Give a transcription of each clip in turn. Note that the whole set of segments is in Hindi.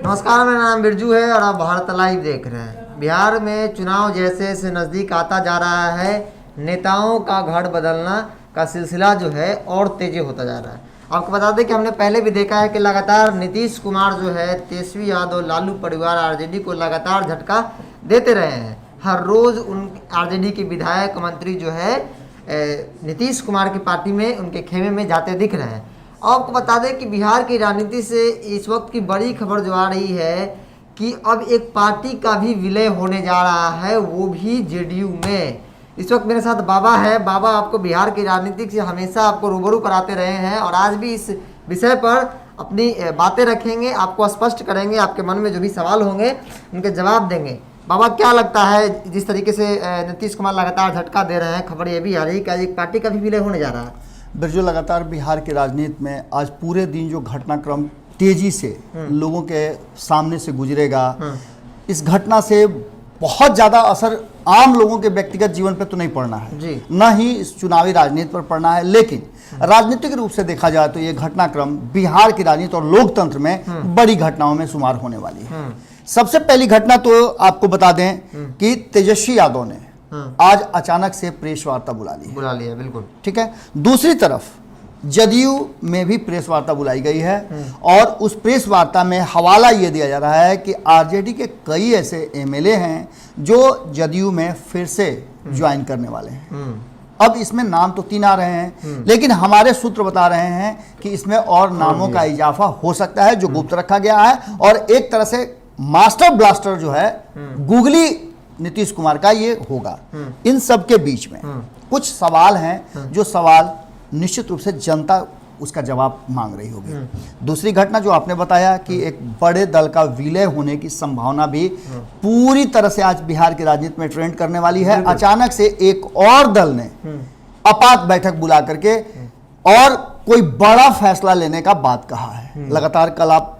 नमस्कार, मेरा नाम बिरजू है और आप भारत लाइव देख रहे हैं। बिहार में चुनाव जैसे से नज़दीक आता जा रहा है, नेताओं का गढ़ बदलना का सिलसिला जो है और तेजी होता जा रहा है। आपको बता दें कि हमने पहले भी देखा है कि लगातार नीतीश कुमार जो है तेजस्वी यादव लालू परिवार आरजेडी को लगातार झटका देते रहे हैं। हर रोज़ उन आरजेडी के विधायक मंत्री जो है नीतीश कुमार की पार्टी में उनके खेमे में जाते दिख रहे हैं। आपको बता दें कि बिहार की राजनीति से इस वक्त की बड़ी खबर जो आ रही है कि अब एक पार्टी का भी विलय होने जा रहा है, वो भी जेडीयू में। इस वक्त मेरे साथ बाबा है। बाबा आपको बिहार की राजनीति से हमेशा आपको रूबरू कराते रहे हैं और आज भी इस विषय पर अपनी बातें रखेंगे, आपको स्पष्ट करेंगे, आपके मन में जो भी सवाल होंगे उनके जवाब देंगे। बाबा, क्या लगता है जिस तरीके से नीतीश कुमार लगातार झटका दे रहे हैं, खबर ये भी आ रही है कि आज एक पार्टी का भी विलय होने जा रहा है। बिरजू, लगातार बिहार की राजनीति में आज पूरे दिन जो घटनाक्रम तेजी से लोगों के सामने से गुजरेगा, इस घटना से बहुत ज़्यादा असर आम लोगों के व्यक्तिगत जीवन पर तो नहीं पड़ना है जी, न ही इस चुनावी राजनीति पर पड़ना है, लेकिन राजनीतिक रूप से देखा जाए तो ये घटनाक्रम बिहार की राजनीति और लोकतंत्र में बड़ी घटनाओं में शुमार होने वाली है। सबसे पहली घटना तो आपको बता दें कि तेजस्वी यादव ने आज अचानक से प्रेस वार्ता बुला लिया, बिल्कुल ठीक है। दूसरी तरफ जदयू में भी प्रेस वार्ता बुलाई गई है और उस प्रेस वार्ता में हवाला ये दिया जा रहा है कि आरजेडी के कई ऐसे एमएलए हैं जो जदयू में फिर से ज्वाइन करने वाले हैं। अब इसमें नाम तो 3 आ रहे हैं, लेकिन हमारे सूत्र बता रहे हैं कि इसमें और नामों का इजाफा हो सकता है जो गुप्त रखा गया है। और एक तरह से मास्टर ब्लास्टर जो है गूगली नीतीश कुमार का ये होगा। इन सब के बीच में कुछ सवाल हैं जो सवाल निश्चित रूप से जनता उसका जवाब मांग रही होगी। दूसरी घटना जो आपने बताया कि एक बड़े दल का विलय होने की संभावना भी पूरी तरह से आज बिहार की राजनीति में ट्रेंड करने वाली है। अचानक से एक और दल ने आपात बैठक बुला करके और कोई बड़ा फैसला लेने का बात कहा है। लगातार कल आप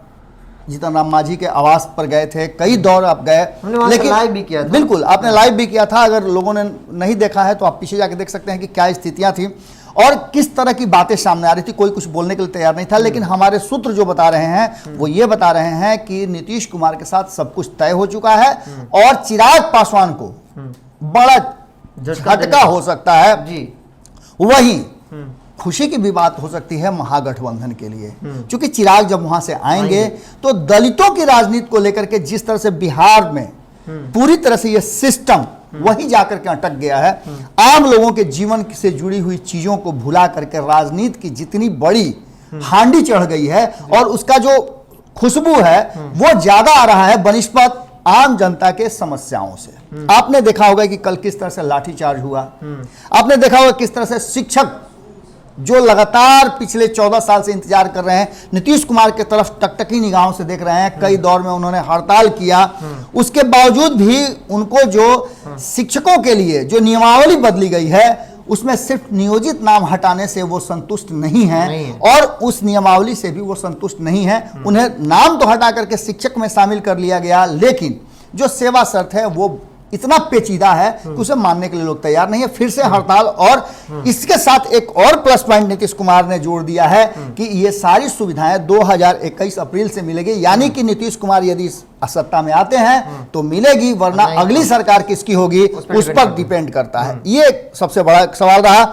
जीतन राम मांझी के आवास पर गए थे, कई दौर आप गए, लेकिन लाइव भी किया था। बिल्कुल, आपने लाइव भी किया था। अगर लोगों ने नहीं देखा है तो आप पीछे जाके देख सकते हैं कि क्या स्थितियां थी और किस तरह की बातें सामने आ रही थी। कोई कुछ बोलने के लिए तैयार नहीं था, लेकिन हमारे सूत्र जो बता रहे हैं वो ये बता रहे हैं कि नीतीश कुमार के साथ सब कुछ तय हो चुका है और चिराग पासवान को बड़ा झटका हो सकता है जी। वहीं खुशी की भी बात हो सकती है महागठबंधन के लिए, क्योंकि चिराग जब वहां से आएंगे तो दलितों की राजनीति को लेकर के जिस तरह से बिहार में पूरी तरह से ये सिस्टम वहीं जाकर के अटक गया है, आम लोगों के जीवन से जुड़ी हुई चीजों को भुला करके राजनीति की जितनी बड़ी हांडी चढ़ गई है और उसका जो खुशबू है वो ज्यादा आ रहा है बनिस्पत आम जनता के समस्याओं से। आपने देखा होगा कि कल किस तरह से लाठीचार्ज हुआ, आपने देखा होगा किस तरह से शिक्षक जो लगातार पिछले 14 साल से इंतजार कर रहे हैं, नीतीश कुमार के तरफ टकटकी निगाहों से देख रहे हैं। कई दौर में उन्होंने हड़ताल किया, उसके बावजूद भी उनको जो शिक्षकों के लिए जो नियमावली बदली गई है उसमें सिर्फ नियोजित नाम हटाने से वो संतुष्ट नहीं है और उस नियमावली से भी वो संतुष्ट नहीं है। उन्हें नाम तो हटा करके शिक्षक में शामिल कर लिया गया, लेकिन जो सेवा शर्त है वो इतना पेचीदा है कि उसे मानने के लिए लोग तैयार नहीं है। फिर से हड़ताल, और इसके साथ एक और प्लस पॉइंट नीतीश कुमार ने जोड़ दिया है कि ये सारी सुविधाएं 2021 अप्रैल से मिलेगी, यानी कि नीतीश कुमार यदि सत्ता में आते हैं तो मिलेगी, वरना अगली सरकार किसकी होगी उस पर डिपेंड करता है। ये सबसे बड़ा सवाल रहा।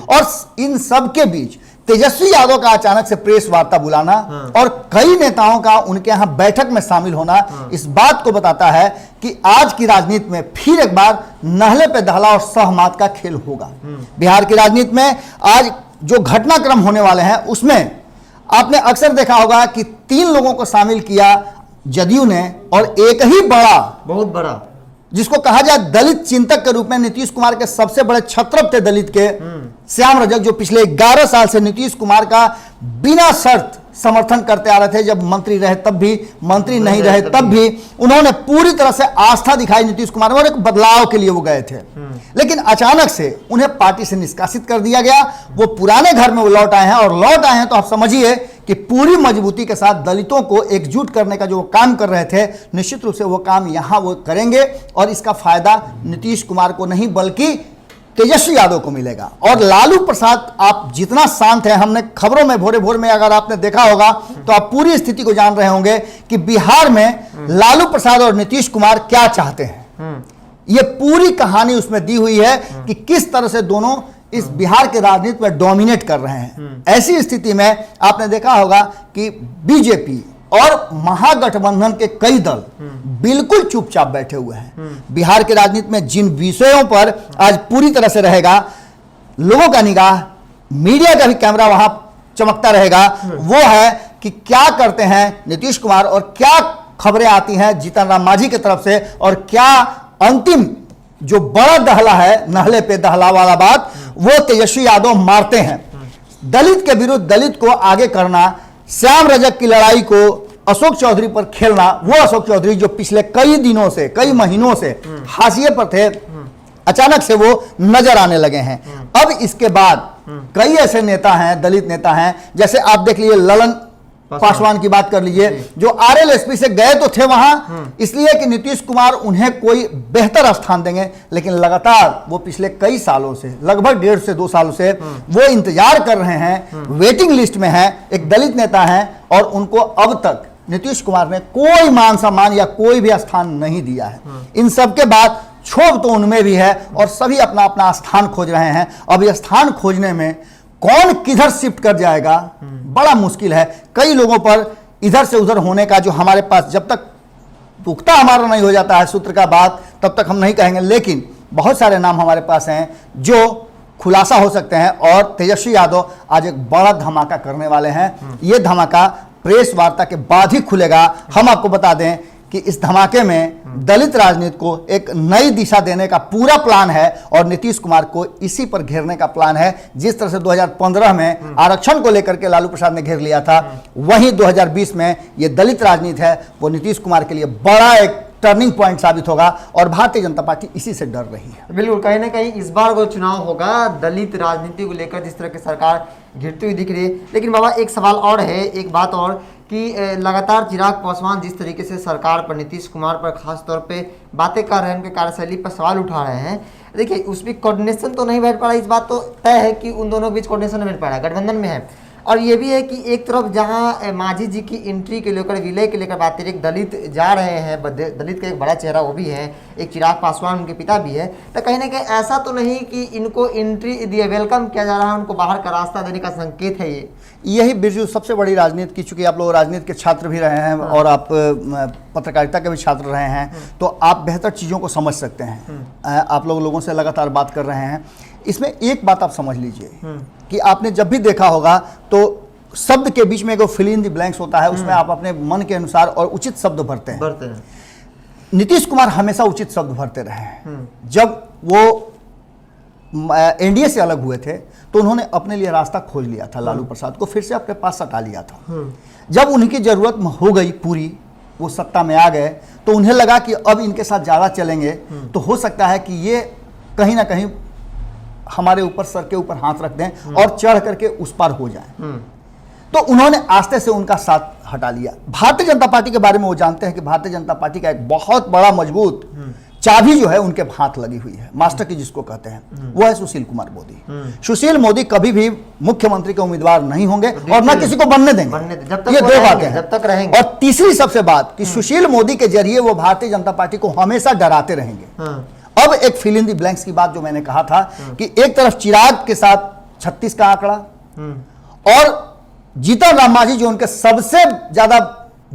और इन सब के बीच तेजस्वी यादव का अचानक से प्रेस वार्ता बुलाना और कई नेताओं का उनके यहां बैठक में शामिल होना इस बात को बताता है कि आज की राजनीति में फिर एक बार नहले पे दहला और सहमात का खेल होगा। बिहार की राजनीति में आज जो घटनाक्रम होने वाले हैं उसमें आपने अक्सर देखा होगा कि 3 लोगों को शामिल किया जदयू ने और एक ही बहुत बड़ा जिसको कहा जाए दलित चिंतक के रूप में नीतीश कुमार के सबसे बड़े छत्रप थे दलित के श्याम रजक, जो पिछले 11 साल से नीतीश कुमार का बिना शर्त समर्थन करते आ रहे थे। जब मंत्री रहे तब भी, मंत्री नहीं रहे तब भी उन्होंने पूरी तरह से आस्था दिखाई नीतीश कुमार में और एक बदलाव के लिए वो गए थे। लेकिन अचानक से उन्हें पार्टी से निष्कासित कर दिया गया। वो पुराने घर में वो लौट आए हैं और लौट आए हैं तो आप समझिए कि पूरी मजबूती के साथ दलितों को एकजुट करने का जो काम कर रहे थे, निश्चित रूप से वो काम यहां वो करेंगे और इसका फायदा नीतीश कुमार को नहीं बल्कि तेजस्वी यादव को मिलेगा। और लालू प्रसाद, आप जितना शांत है, हमने खबरों में भोरे भोर में अगर आपने देखा होगा तो आप पूरी स्थिति को जान रहे होंगे कि बिहार में लालू प्रसाद और नीतीश कुमार क्या चाहते हैं। ये पूरी कहानी उसमें दी हुई है कि किस तरह से दोनों इस बिहार के राजनीति में डोमिनेट कर रहे हैं। ऐसी स्थिति में आपने देखा होगा कि बीजेपी और महागठबंधन के कई दल बिल्कुल चुपचाप बैठे हुए हैं। बिहार के राजनीति में जिन विषयों पर आज पूरी तरह से रहेगा, लोगों का निगाह, मीडिया का भी कैमरा वहां चमकता रहेगा, वो है कि क्या करते हैं नीतीश कुमार और क्या खबरें आती हैं जीतन राम मांझी की तरफ से, और क्या अंतिम जो बड़ा दहला है, नहले पे दहला वाला बात, वो तेजस्वी यादव मारते हैं। दलित के विरुद्ध दलित को आगे करना, श्याम रजक की लड़ाई को अशोक चौधरी पर खेलना, वो अशोक चौधरी जो पिछले कई दिनों से, कई महीनों से हाशिए पर थे, अचानक से वो नजर आने लगे हैं। अब इसके बाद कई ऐसे नेता हैं, दलित नेता हैं, जैसे आप देख लीजिए ललन पासवान की बात कर लीजिए, जो आरएलएसपी से गए तो थे वहां इसलिए कि नीतीश कुमार उन्हें कोई बेहतर स्थान देंगे, लेकिन लगातार वो पिछले कई सालों से, लगभग 1.5 से 2 सालों से वो इंतजार कर रहे हैं, वेटिंग लिस्ट में हैं, एक दलित नेता हैं, और उनको अब तक नीतीश कुमार ने कोई मान सम्मान या कोई भी स्थान नहीं दिया है। इन सबके बाद क्षोभ तो उनमें भी है और सभी अपना अपना स्थान खोज रहे हैं। अब ये स्थान खोजने में कौन किधर शिफ्ट कर जाएगा, बड़ा मुश्किल है। कई लोगों पर इधर से उधर होने का जो हमारे पास, जब तक पुख्ता हमारा नहीं हो जाता है सूत्र का बात, तब तक हम नहीं कहेंगे, लेकिन बहुत सारे नाम हमारे पास हैं जो खुलासा हो सकते हैं। और तेजस्वी यादव आज एक बड़ा धमाका करने वाले हैं। ये धमाका प्रेस वार्ता के बाद ही खुलेगा। हम आपको बता दें कि इस धमाके में दलित राजनीति को एक नई दिशा देने का पूरा प्लान है और नीतीश कुमार को इसी पर घेरने का प्लान है। जिस तरह से 2015 में आरक्षण को लेकर के लालू प्रसाद ने घेर लिया था, वहीं 2020 में ये दलित राजनीति है, वो नीतीश कुमार के लिए बड़ा एक टर्निंग पॉइंट साबित होगा और भारतीय जनता पार्टी इसी से डर रही है। बिल्कुल, कहीं ना कहीं इस बार जो चुनाव होगा दलित राजनीति को लेकर जिस तरह की सरकार घिरती हुई दिख रही है। लेकिन बाबा एक सवाल और है, एक बात और, कि लगातार चिराग पासवान जिस तरीके से सरकार पर, नीतीश कुमार पर खास तौर पे बातें कर रहे हैं, उनके कार्यशैली पर सवाल उठा रहे हैं, देखिए उसमें कोऑर्डिनेशन तो नहीं बैठ पा रहा। इस बात तो तय है कि उन दोनों के बीच कोऑर्डिनेशन नहीं बैठ पा रहा है, गठबंधन में है। और ये भी है कि एक तरफ जहां मांझी जी की एंट्री के लेकर, विलय के लेकर बात, एक दलित जा रहे हैं, दलित का एक बड़ा चेहरा वो भी है, एक चिराग पासवान उनके पिता भी है, तो कहीं ना कहीं ऐसा तो नहीं कि इनको एंट्री दिए, वेलकम किया जा रहा है, उनको बाहर का रास्ता देने का संकेत है ये। यही बिरजू सबसे बड़ी राजनीति की, चूंकि आप लोग राजनीति के छात्र भी रहे हैं और आप पत्रकारिता के भी छात्र रहे हैं, तो आप बेहतर चीज़ों को समझ सकते हैं। आप लोगों से लगातार बात कर रहे हैं। इसमें एक बात आप समझ लीजिए कि आपने जब भी देखा होगा तो शब्द के बीच में एक फिल इन द ब्लैंक्स होता है, उसमें आप अपने मन के अनुसार और उचित शब्द भरते हैं। नीतीश कुमार हमेशा उचित शब्द भरते रहे हैं। जब वो एनडीए से अलग हुए थे तो उन्होंने अपने लिए रास्ता खोज लिया था, लालू प्रसाद को फिर से अपने पास सटा लिया था। जब उनकी जरूरत हो गई पूरी, वो सत्ता में आ गए, तो उन्हें लगा कि अब इनके साथ ज़्यादा चलेंगे तो हो सकता है कि ये कहीं ना कहीं हमारे ऊपर, सर के ऊपर हाथ रख दें और चढ़ करके उस पार हो जाएं। तो उन्होंने आस्ते से उनका साथ हटा लिया। भारतीय जनता पार्टी के बारे में वो जानते हैं कि भारतीय जनता पार्टी का एक बहुत बड़ा मजबूत चाबी जो है उनके हाथ लगी हुई है, मास्टर की जिसको कहते हैं, वो है सुशील कुमार मोदी। सुशील मोदी कभी भी मुख्यमंत्री के उम्मीदवार नहीं होंगे और न किसी को बनने देंगे, ये दो बातें हैं, जब तक रहेंगे। और तीसरी सबसे बात कि सुशील मोदी के जरिए वो भारतीय जनता पार्टी को हमेशा डराते रहेंगे। अब एक फिल इन द ब्लैंक्स की बात जो मैंने कहा था कि एक तरफ चिराग के साथ 36 का आंकड़ा और जीतन राम मांझी जो उनके सबसे ज्यादा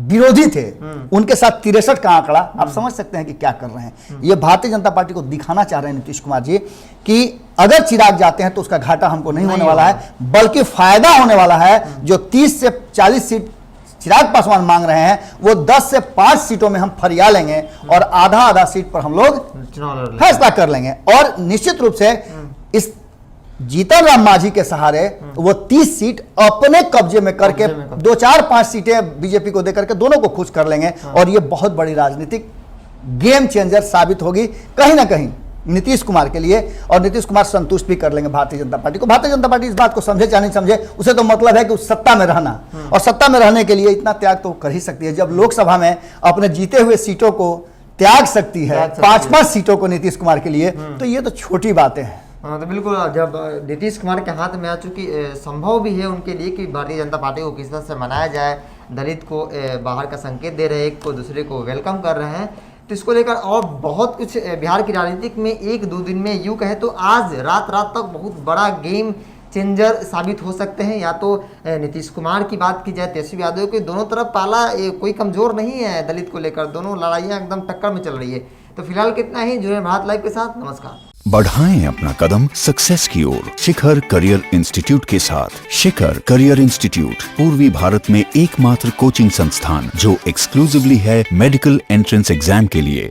विरोधी थे, उनके साथ 63 का आंकड़ा। आप समझ सकते हैं कि क्या कर रहे हैं। ये भारतीय जनता पार्टी को दिखाना चाह रहे हैं नीतीश कुमार जी कि अगर चिराग जाते हैं तो उसका घाटा हमको नहीं होने वाला है, बल्कि फायदा होने वाला है। जो 30 से 40 सीट चिराग पासवान मांग रहे हैं, वो 10 से 5 सीटों में हम फरिया लेंगे और आधा सीट पर हम लोग फैसला कर लेंगे। और निश्चित रूप से इस जीतन राम मांझी के सहारे वो 30 सीट अपने कब्जे में करके 2, 4, 5 सीटें बीजेपी को देकर के दोनों को खुश कर लेंगे। और ये बहुत बड़ी राजनीतिक गेम चेंजर साबित होगी कहीं ना कहीं नीतीश कुमार के लिए, और नीतीश कुमार संतुष्ट भी कर लेंगे भारतीय जनता पार्टी को। भारतीय जनता पार्टी इस बात को समझे या नहीं समझे, उसे तो मतलब है कि उस सत्ता में रहना, और सत्ता में रहने के लिए इतना त्याग तो कर ही सकती है। जब लोकसभा में अपने जीते हुए सीटों को त्याग सकती है, 5-5 सीटों को नीतीश कुमार के लिए, तो ये तो छोटी बातें हैं। हाँ, तो बिल्कुल जब नीतीश कुमार के हाथ में आ चुकी संभव भी है उनके लिए कि भारतीय जनता पार्टी को किस तरह से मनाया जाए, दलित को बाहर का संकेत दे रहे हैं, एक को दूसरे को वेलकम कर रहे हैं, तो इसको लेकर और बहुत कुछ बिहार की राजनीतिक में एक दो दिन में यूँ कहे तो आज रात तक बहुत बड़ा गेम चेंजर साबित हो सकते हैं। या तो नीतीश कुमार की बात की जाए, तेजस्वी यादव की, दोनों तरफ पाला कोई कमज़ोर नहीं है दलित को लेकर, दोनों लड़ाइयाँ एकदम टक्कर में चल रही है। तो फिलहाल कितना ही, जुड़े भारत लाइव के साथ, नमस्कार। बढ़ाएं अपना कदम सक्सेस की ओर शिखर करियर इंस्टीट्यूट के साथ। शिखर करियर इंस्टीट्यूट पूर्वी भारत में एकमात्र कोचिंग संस्थान जो एक्सक्लूसिवली है मेडिकल एंट्रेंस एग्जाम के लिए।